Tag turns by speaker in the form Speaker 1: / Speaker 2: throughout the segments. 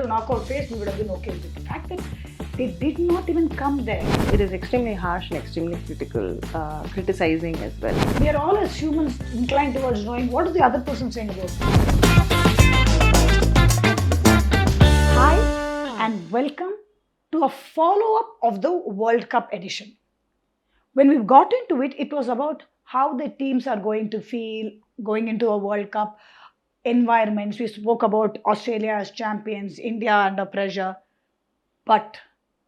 Speaker 1: the knockout phase, we would have been okay with it. The fact that they did not even come there.
Speaker 2: It is extremely harsh and extremely critical, criticizing as well.
Speaker 1: We are all as humans inclined towards knowing what is the other person saying about it. Hi and welcome to a follow-up of the World Cup edition. When we got into it, it was about how the teams are going to feel going into a World Cup environments. We spoke about Australia as champions, India under pressure. But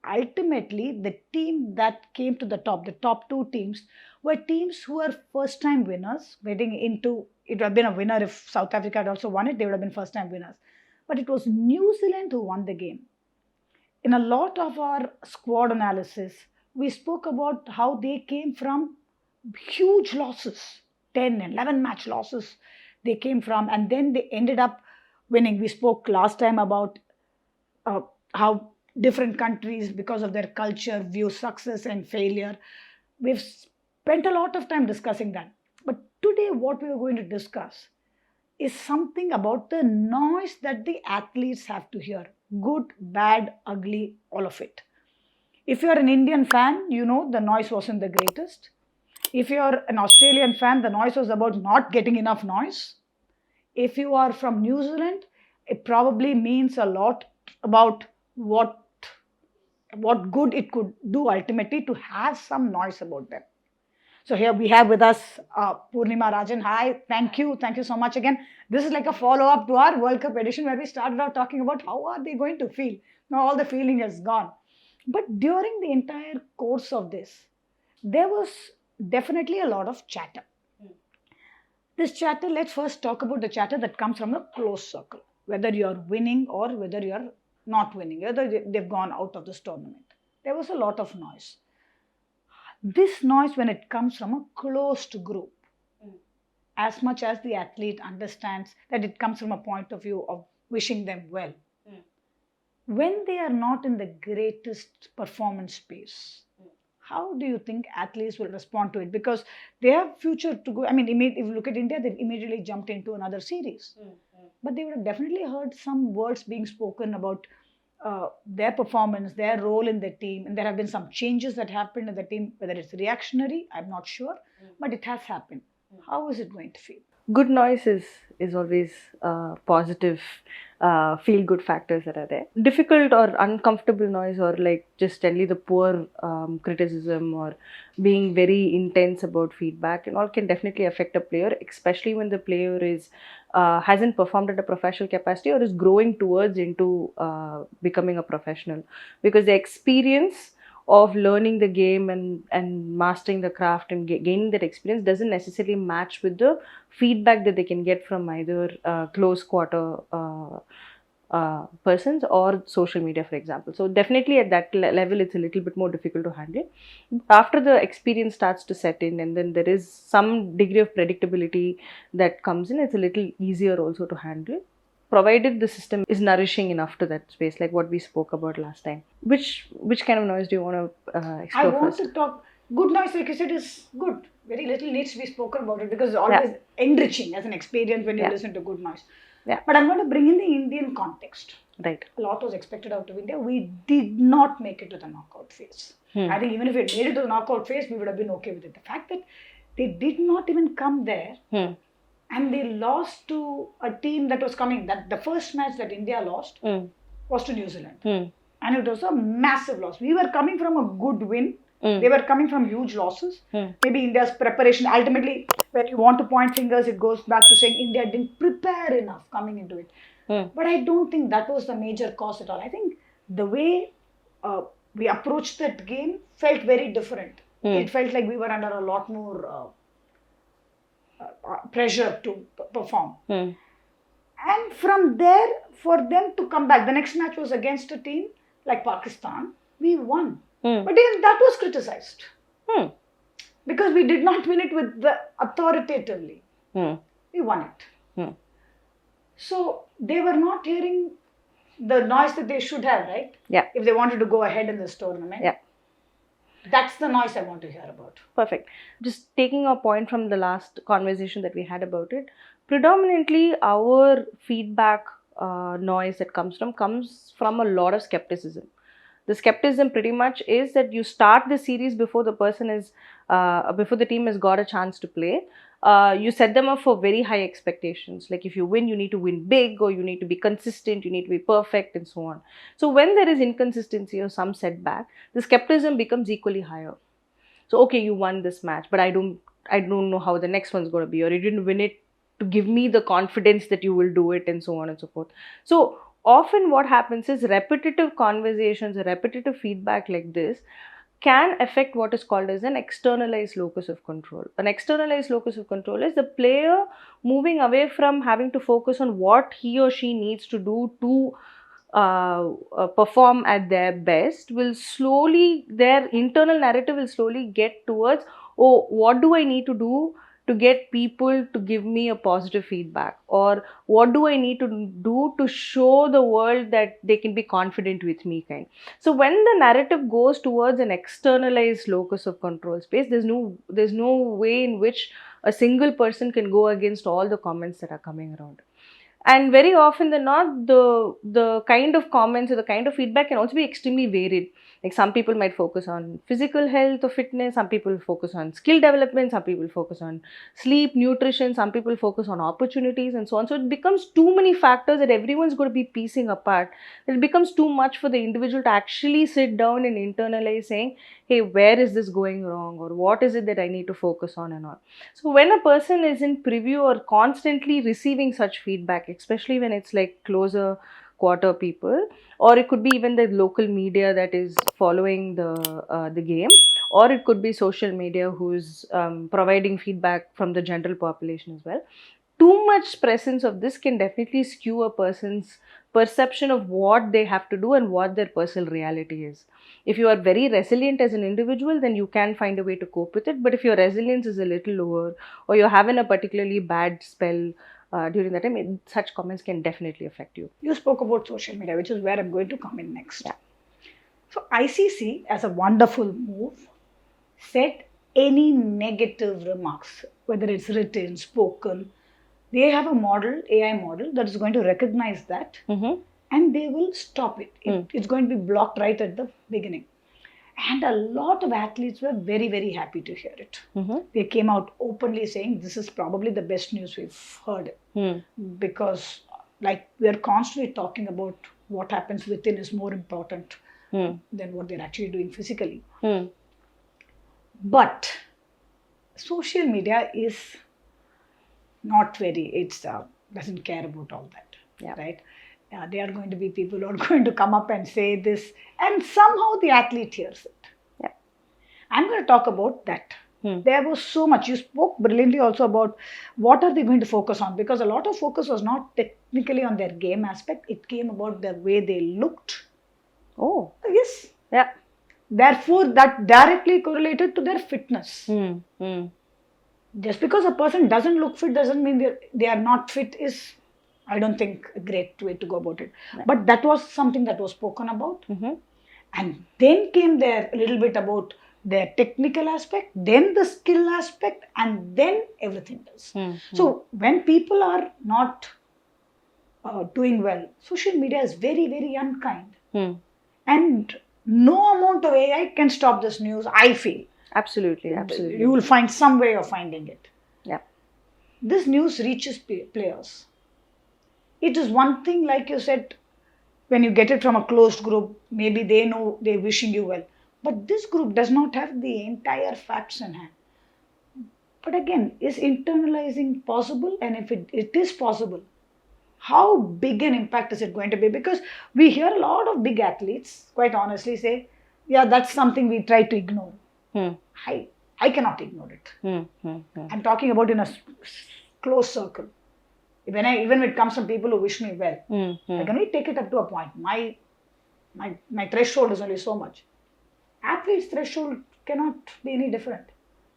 Speaker 1: ultimately, the team that came to the top two teams, were teams who were first-time winners. Getting into, it would have been a winner if South Africa had also won it, they would have been first-time winners. But it was New Zealand who won the game. In a lot of our squad analysis, we spoke about how they came from huge losses, 10 and 11 match losses they came from, and then they ended up winning. We spoke last time about how different countries, because of their culture, view success and failure. We've spent a lot of time discussing that. But today, what we are going to discuss is something about the noise that the athletes have to hear. Good, bad, ugly, all of it. If you're an Indian fan, you know the noise wasn't the greatest. If you're an Australian fan, the noise was about not getting enough noise. If you are from New Zealand, it probably means a lot about what good it could do ultimately to have some noise about them. So here we have with us Poornima, Rajan. Hi, thank you so much again. This is like a follow-up to our World Cup edition where we started out talking about how are they going to feel. Now all the feeling is gone. But during the entire course of this, there was definitely a lot of chatter. This chatter, let's first talk about the chatter that comes from a close circle, whether you're winning or whether you're not winning, whether they've gone out of this tournament. There was a lot of noise. This noise, when it comes from a closed group, as much as the athlete understands that it comes from a point of view of wishing them well, when they are not in the greatest performance space, how do you think athletes will respond to it? Because they have future to go. I mean, if you look at India, they've immediately jumped into another series. But they would have definitely heard some words being spoken about their performance, their role in the team. And there have been some changes that happened in the team, whether it's reactionary, I'm not sure, but it has happened. How is it going to feel?
Speaker 2: Good noise is always positive, feel-good factors that are there. Difficult or uncomfortable noise, or like just generally the poor criticism or being very intense about feedback and all, can definitely affect a player, especially when the player is hasn't performed at a professional capacity or is growing towards into becoming a professional, because the experience of learning the game and mastering the craft and gaining that experience doesn't necessarily match with the feedback that they can get from either close quarter persons or social media, for example. So definitely at that level, it's a little bit more difficult to handle. After the experience starts to set in and then there is some degree of predictability that comes in, it's a little easier also to handle, provided the system is nourishing enough to that space, like what we spoke about last time. Which kind of noise do you want to explore
Speaker 1: I want
Speaker 2: first?
Speaker 1: to talk. Good noise, like you said, is good. Very little needs to be spoken about it because it's always enriching as an experience when you listen to good noise.
Speaker 2: Yeah.
Speaker 1: But I'm going to bring in the Indian context.
Speaker 2: Right.
Speaker 1: A lot was expected out of India. We did not make it to the knockout phase. I think even if we had made it to the knockout phase, we would have been okay with it. The fact that they did not even come there and they lost to a team that was coming, that the first match that India lost was to New Zealand. And it was a massive loss. We were coming from a good win. They were coming from huge losses. Maybe India's preparation, ultimately, when you want to point fingers, it goes back to saying India didn't prepare enough coming into it. But I don't think that was the major cause at all. I think the way we approached that game felt very different. It felt like we were under a lot more pressure to perform. And from there, for them to come back, the next match was against a team like Pakistan. We won. But even that was criticized. Because we did not win it with the authoritatively. We won it. So they were not hearing the noise that they should have, right?
Speaker 2: Yeah.
Speaker 1: If they wanted to go ahead in this tournament.
Speaker 2: Yeah.
Speaker 1: That's the noise I want to hear about.
Speaker 2: Perfect. Just taking a point from the last conversation that we had about it, predominantly our feedback noise that comes from a lot of skepticism. The skepticism pretty much is that you start the series before the person is before the team has got a chance to play. You set them up for very high expectations. Like if you win, you need to win big, or you need to be consistent, you need to be perfect, and so on. So when there is inconsistency or some setback, the skepticism becomes equally higher. So okay, you won this match, but I don't know how the next one's going to be, or you didn't win it to give me the confidence that you will do it, and so on and so forth. So often what happens is repetitive conversations, repetitive feedback like this can affect what is called as an externalized locus of control. An externalized locus of control is the player moving away from having to focus on what he or she needs to do to perform at their best. Will slowly, their internal narrative will slowly get towards, oh, what do I need to do to get people to give me a positive feedback, or what do I need to do to show the world that they can be confident with me, kind. So when the narrative goes towards an externalized locus of control space, there's no way in which a single person can go against all the comments that are coming around. And very often than not, the kind of comments or the kind of feedback can also be extremely varied. Like some people might focus on physical health or fitness, some people focus on skill development, some people focus on sleep, nutrition, some people focus on opportunities, and so on. So it becomes too many factors that everyone's going to be piecing apart. It becomes too much for the individual to actually sit down and internalize, saying, hey, where is this going wrong, or what is it that I need to focus on, and all. So when a person is in preview or constantly receiving such feedback, especially when it's like closer quarter people, or it could be even the local media that is following the game, or it could be social media who's providing feedback from the general population as well. Too much presence of this can definitely skew a person's perception of what they have to do and what their personal reality is. If you are very resilient as an individual, then you can find a way to cope with it. But if your resilience is a little lower, or you're having a particularly bad spell during that time, such comments can definitely affect you.
Speaker 1: You spoke about social media, which is where I'm going to come in next.
Speaker 2: Yeah.
Speaker 1: So ICC, as a wonderful move, said any negative remarks, whether it's written, spoken, they have a model, AI model, that is going to recognize that,
Speaker 2: Mm-hmm.
Speaker 1: and they will stop it. It's going to be blocked right at the beginning. And a lot of athletes were very, very happy to hear it.
Speaker 2: Mm-hmm.
Speaker 1: They came out openly saying this is probably the best news we've heard, because like we are constantly talking about what happens within is more important than what they're actually doing physically. But social media is not doesn't care about all that.
Speaker 2: Yeah.
Speaker 1: Right? They are going to be people who are going to come up and say this, and somehow the athlete hears it.
Speaker 2: Yeah.
Speaker 1: I'm going to talk about that. There was so much. You spoke brilliantly also about what are they going to focus on, because a lot of focus was not technically on their game aspect. It came about the way they looked.
Speaker 2: Oh.
Speaker 1: Yes.
Speaker 2: Yeah.
Speaker 1: Therefore, that directly correlated to their fitness. Just because a person doesn't look fit doesn't mean they are not fit is, I don't think, a great way to go about it. Right. But that was something that was spoken about. And then came there a little bit about their technical aspect, then the skill aspect, and then everything else. So when people are not doing well, social media is very, very unkind. And no amount of AI can stop this news, I feel.
Speaker 2: Absolutely.
Speaker 1: You will find some way of finding it.
Speaker 2: Yeah.
Speaker 1: This news reaches players. It is one thing, like you said, when you get it from a closed group, maybe they know they're wishing you well. But this group does not have the entire facts in hand. But again, is internalizing possible? And if it is possible, how big an impact is it going to be? Because we hear a lot of big athletes, quite honestly, say, yeah, that's something we try to ignore. I cannot ignore it. I'm talking about in a close circle. Even when it comes from people who wish me well, I can only take it up to a point. My threshold is only so much. Athletes' threshold cannot be any different.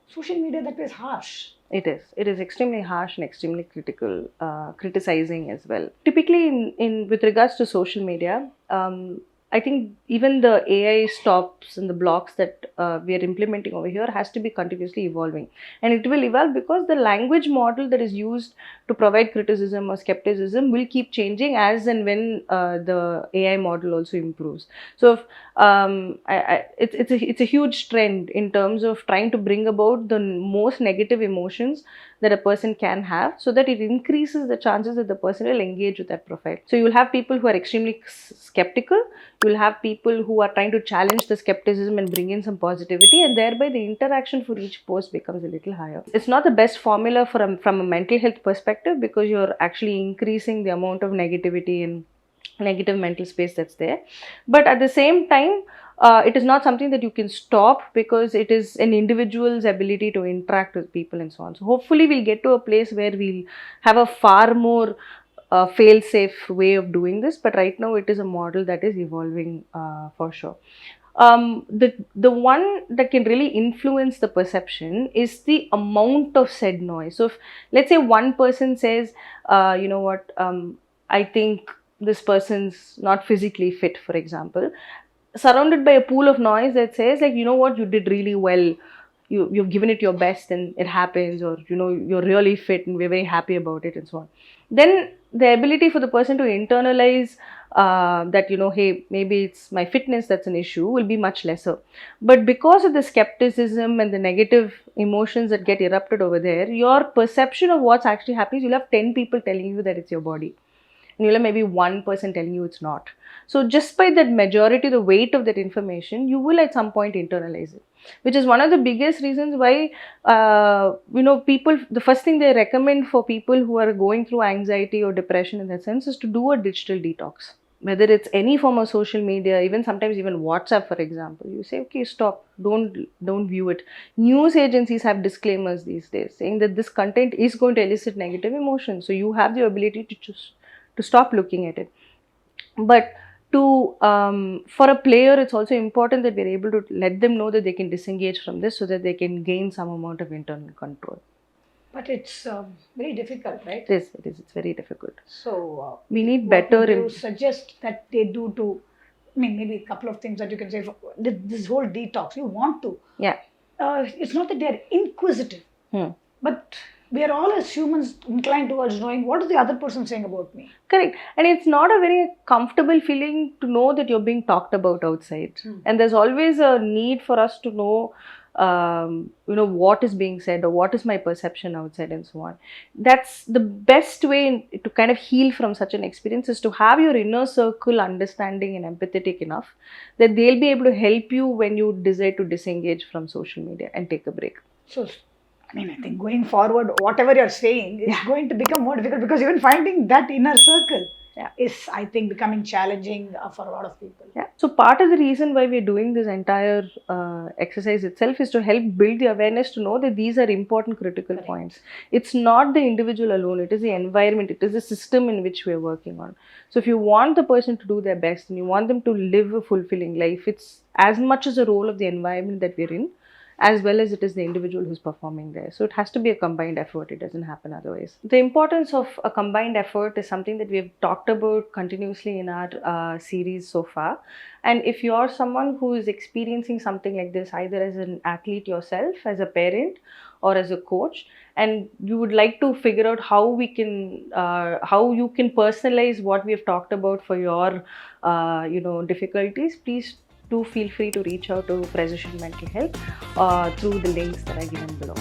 Speaker 1: Social media, that way, is harsh.
Speaker 2: It is extremely harsh and extremely critical, criticizing as well. Typically, in with regards to social media, I think even the AI stops and the blocks that we are implementing over here has to be continuously evolving. And it will evolve because the language model that is used to provide criticism or skepticism will keep changing as and when the AI model also improves. So, if, it's a huge trend in terms of trying to bring about the most negative emotions that a person can have, so that it increases the chances that the person will engage with that profile. So you'll have people who are extremely skeptical, you'll have people who are trying to challenge the skepticism and bring in some positivity, and thereby the interaction for each post becomes a little higher. It's not the best formula from a mental health perspective, because you're actually increasing the amount of negativity and negative mental space that's there. But at the same time, it is not something that you can stop, because it is an individual's ability to interact with people and so on. So hopefully we'll get to a place where we'll have a far more fail-safe way of doing this. But right now it is a model that is evolving for sure. The one that can really influence the perception is the amount of said noise. So if, let's say, one person says, you know what, I think this person's not physically fit, for example, surrounded by a pool of noise that says, like, you know what, you did really well, you've given it your best and it happens, or you know, you're really fit and we're very happy about it and so on, then the ability for the person to internalize that, you know, hey, maybe it's my fitness that's an issue, will be much lesser. But because of the skepticism and the negative emotions that get erupted over there, your perception of what's actually happening, you'll have 10 people telling you that it's your body, and you'll have maybe one person telling you it's not. So just by that majority, the weight of that information, you will at some point internalize it, which is one of the biggest reasons why, you know, people, the first thing they recommend for people who are going through anxiety or depression in that sense is to do a digital detox. Whether it's any form of social media, even sometimes even WhatsApp, for example, you say, okay, stop, don't view it. News agencies have disclaimers these days saying that this content is going to elicit negative emotions, so you have the ability to choose to stop looking at it. But to for a player, it's also important that we're able to let them know that they can disengage from this, so that they can gain some amount of internal control.
Speaker 1: But it's very difficult, right?
Speaker 2: It is. It's very difficult.
Speaker 1: So
Speaker 2: We need
Speaker 1: what
Speaker 2: better.
Speaker 1: would you suggest that they do to? I mean, maybe a couple of things that you can say for this whole detox. You want to.
Speaker 2: Yeah.
Speaker 1: It's not that they're inquisitive, but we are all as humans inclined towards knowing what is the other person saying about me.
Speaker 2: Correct. And it's not a very comfortable feeling to know that you're being talked about outside. And there's always a need for us to know, you know, what is being said or what is my perception outside and so on. That's the best way to kind of heal from such an experience, is to have your inner circle understanding and empathetic enough that they'll be able to help you when you desire to disengage from social media and take a break.
Speaker 1: So, I mean, I think going forward, whatever you're saying is going to become more difficult, because even finding that inner circle is, I think, becoming challenging for a lot of people.
Speaker 2: Yeah. So part of the reason why we're doing this entire exercise itself is to help build the awareness to know that these are important critical points. It's not the individual alone, it is the environment, it is the system in which we're working on. So if you want the person to do their best and you want them to live a fulfilling life, it's as much as a role of the environment that we're in, as well as it is the individual who's performing there. So it has to be a combined effort. It doesn't happen otherwise. The importance of a combined effort is something that we've talked about continuously in our series so far. And if you're someone who is experiencing something like this, either as an athlete yourself, as a parent, or as a coach, and you would like to figure out how we can, how you can personalize what we have talked about for your, you know, difficulties, please do feel free to reach out to Precision Mental Health through the links that are given below.